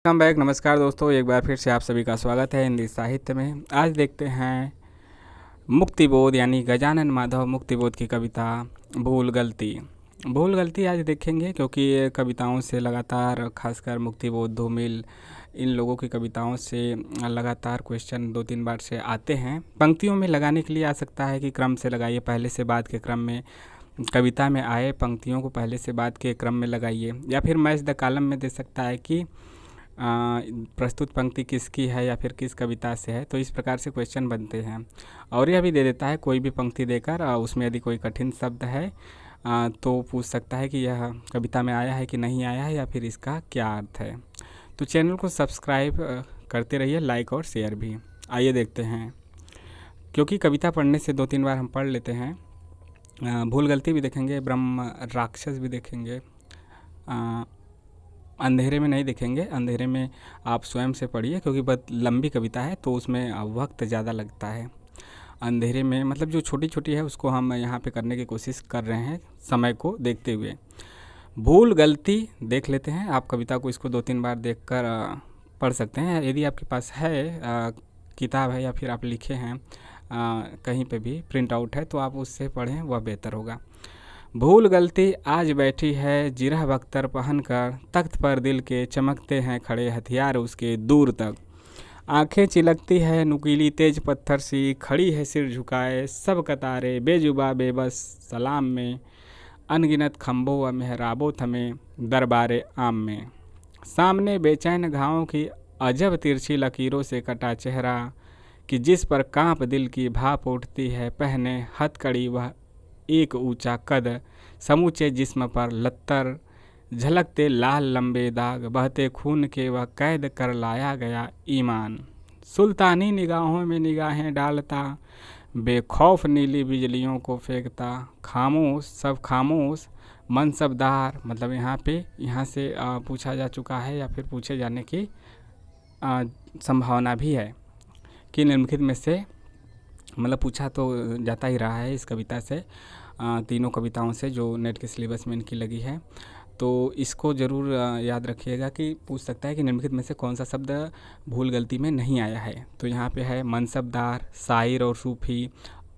Welcome back. नमस्कार दोस्तों, एक बार फिर से आप सभी का स्वागत है हिंदी साहित्य में। आज देखते हैं मुक्तिबोध यानी गजानन माधव मुक्तिबोध की कविता भूल गलती। भूल गलती आज देखेंगे क्योंकि ये कविताओं से लगातार, खासकर मुक्तिबोध, धूमिल, इन लोगों की कविताओं से लगातार क्वेश्चन 2-3 बार से आते हैं। पंक्तियों में लगाने के लिए आ सकता है कि क्रम से लगाइए, पहले से बाद के क्रम में। कविता में आए पंक्तियों को पहले से बाद के क्रम में लगाइए, या फिर मैच द कॉलम में दे सकता है कि प्रस्तुत पंक्ति किसकी है या फिर किस कविता से है। तो इस प्रकार से क्वेश्चन बनते हैं। और यह भी दे देता है कोई भी पंक्ति देकर, उसमें यदि कोई कठिन शब्द है तो पूछ सकता है कि यह कविता में आया है कि नहीं आया है, या फिर इसका क्या अर्थ है। तो चैनल को सब्सक्राइब करते रहिए, लाइक और शेयर भी। आइए देखते हैं, क्योंकि कविता पढ़ने से 2-3 बार हम पढ़ लेते हैं। भूल गलती भी देखेंगे, ब्रह्म राक्षस भी देखेंगे। अंधेरे में नहीं देखेंगे, अंधेरे में आप स्वयं से पढ़िए क्योंकि बहुत लंबी कविता है तो उसमें वक्त ज़्यादा लगता है। अंधेरे में मतलब जो छोटी छोटी है उसको हम यहाँ पे करने की कोशिश कर रहे हैं समय को देखते हुए। भूल गलती देख लेते हैं। आप कविता को इसको 2-3 बार देखकर पढ़ सकते हैं। यदि आपके पास है किताब है या फिर आप लिखे हैं कहीं पे भी प्रिंट आउट है तो आप उससे पढ़ें, वह बेहतर होगा। भूल गलती आज बैठी है जिरह बख्तर पहन कर, तख्त पर दिल के चमकते हैं खड़े हथियार उसके दूर तक। आंखें चिलकती है नुकीली तेज पत्थर सी, खड़ी है सिर झुकाए सब कतारे बेजुबा बेबस सलाम में। अनगिनत खम्भों व मेहराबों थमे दरबारे आम में। सामने बेचैन घावों की अजब तिरछी लकीरों से कटा चेहरा, कि जिस पर कांप दिल की भाप उठती है। पहने हथकड़ी वह एक ऊंचा कद, समूचे जिस्म पर लत्तर, झलकते लाल लंबे दाग, बहते खून के वह कैद कर लाया गया ईमान। सुल्तानी निगाहों में निगाहें डालता, बेखौफ नीली बिजलियों को फेंकता। खामोश सब खामोश मनसबदार, मतलब यहाँ से पूछा जा चुका है या फिर पूछे जाने की संभावना भी है कि निम्नलिखित में से, मतलब पूछा तो जाता ही रहा है इस कविता से, तीनों कविताओं से जो नेट के सिलेबस में इनकी लगी है। तो इसको ज़रूर याद रखिएगा कि पूछ सकता है कि निम्नलिखित में से कौन सा शब्द भूल गलती में नहीं आया है। तो यहाँ पे है मनसबदार, शायर और सूफ़ी,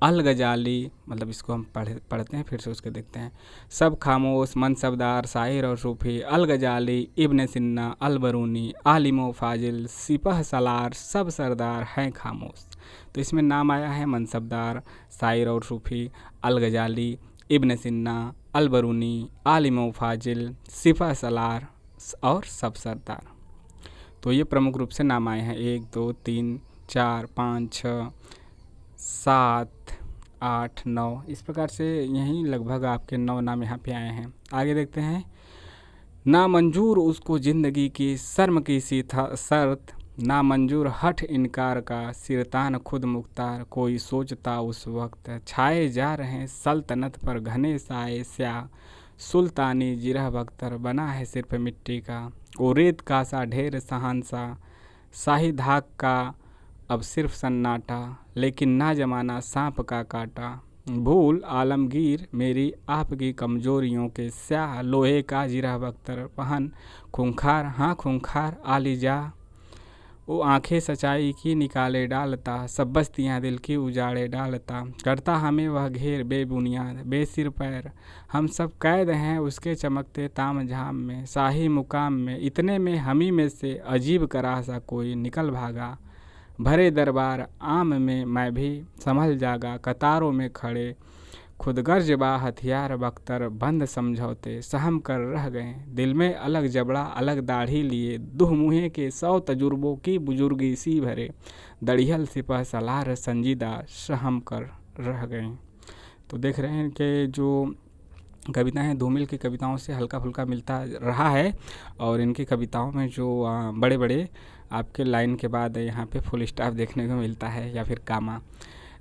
अल गजाली, मतलब इसको हम पढ़ते हैं फिर से उसके देखते हैं। सब खामोश, मनसबदार, शायर और सूफ़ी, अल गजाली, इब्न सिन्ना, अल बरूनी, आलिम फाजिल, सिपह सलार, सब सरदार हैं खामोश। तो इसमें नाम आया है मनसबदार, शायर और सूफ़ी, अल गजाली, इब्न सिन्ना, अल बरूनी, आलिम फाजिल, सिपह सलार और सब सरदार। तो ये प्रमुख रूप से नाम आए हैं। 1 2 3 4 5 6 7 8 9, इस प्रकार से यहीं लगभग आपके 9 नाम यहाँ पे आए हैं। आगे देखते हैं। ना मंजूर उसको ज़िंदगी की शर्म की सी था शर्त, ना मंजूर हठ इनकार का सिरतान खुद मुख्तार। कोई सोचता उस वक्त छाए जा रहे सल्तनत पर घने साए स्याह, सुल्तानी जिरह बख्तर बना है सिर्फ मिट्टी का। ओ रेत का सा ढेर सहानसा, शाही धाक का अब सिर्फ सन्नाटा, लेकिन ना जमाना सांप का काटा। भूल आलमगीर मेरी आपकी कमजोरियों के स्याह, लोहे का जिरह बख्तर पहन खूंखार, हाँ खूंखार आलिजा। वो आंखें सच्चाई की निकाले डालता, सब बस्तियाँ दिल की उजाड़े डालता। करता हमें वह घेर बेबुनियाद बेसिर पैर, हम सब कैद हैं उसके चमकते ताम झाम में। शाही मुकाम में इतने में हमी में से अजीब करा सा कोई निकल भागा। भरे दरबार आम में मैं भी संभल जागा, कतारों में खड़े खुदगर्ज बा हथियार बख्तर बंद समझौते सहम कर रह गए। दिल में अलग जबड़ा अलग दाढ़ी लिए, दुह मुहे के 100 तजुर्बों की बुजुर्गी सी भरे। दड़ियल सिपह सलार संजीदा सहम कर रह गए। तो देख रहे हैं कि जो कविताएं हैं धूमिल की कविताओं से हल्का फुल्का मिलता रहा है, और इनकी कविताओं में जो बड़े बड़े आपके लाइन के बाद यहाँ पे फुल स्टॉप देखने को मिलता है या फिर कामा।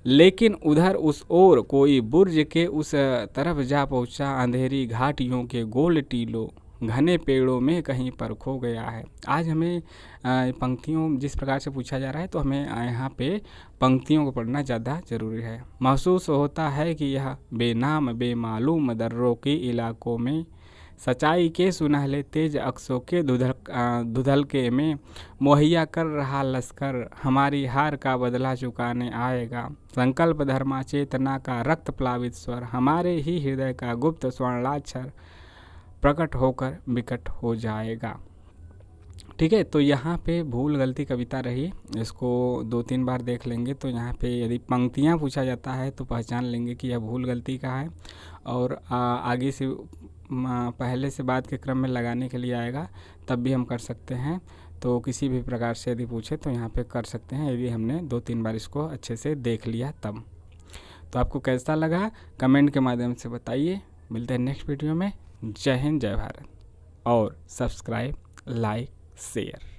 लेकिन उधर उस ओर कोई बुर्ज के उस तरफ जा पहुँचा, अंधेरी घाटियों के गोल टीलों घने पेड़ों में कहीं पर खो गया है। आज हमें पंक्तियों जिस प्रकार से पूछा जा रहा है तो हमें यहाँ पे पंक्तियों को पढ़ना ज़्यादा ज़रूरी है। महसूस होता है कि यह बेनाम बेमालूम दर्रों के इलाकों में सच्चाई के सुनहले तेज अक्सों के धुधल के में मुहैया कर रहा लश्कर हमारी हार का बदला चुकाने आएगा। संकल्प धर्मा चेतना का रक्त प्लावित स्वर हमारे ही हृदय का गुप्त स्वर्णाक्षर प्रकट होकर विकट हो जाएगा। ठीक है, तो यहाँ पे भूल गलती कविता रही, इसको 2-3 बार देख लेंगे तो यहाँ पे यदि पंक्तियाँ पूछा जाता है तो पहचान लेंगे कि यह भूल गलती का है। और आगे से पहले से बाद के क्रम में लगाने के लिए आएगा तब भी हम कर सकते हैं। तो किसी भी प्रकार से यदि पूछे तो यहाँ पे कर सकते हैं, यदि हमने 2-3 बार इसको अच्छे से देख लिया तब। तो आपको कैसा लगा कमेंट के माध्यम से बताइए। मिलते हैं नेक्स्ट वीडियो में। जय हिंद, जय भारत, और सब्सक्राइब, लाइक, शेयर।